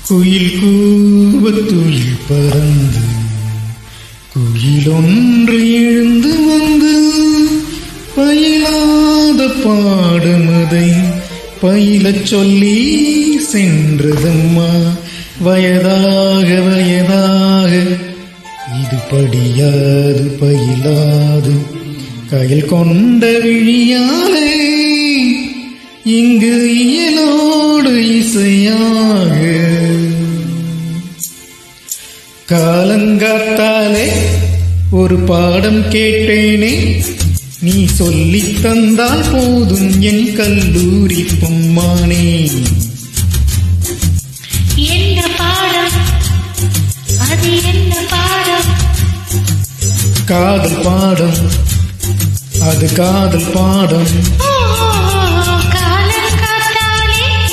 குயில் கூவத்துயில் பறந்து குயிலொன்று எழுந்து வந்து பயிலாத பாடுமதை பயிலச் சொல்லி சென்றதம்மா. வயதாக வயதாக இது படியாது பயிலாது கையில் கொண்ட விழியாலே இங்கு இயலோடு இசையாக. காலங்காத்தாலே ஒரு பாடம் கேட்டேனே, நீ சொல்லித் தந்தால் போதும் என் கல்லூரி பொம்மானே. என்ன பாடம் அது, என்ன பாடம்? காதல் பாடம், அது காதல் பாடம்.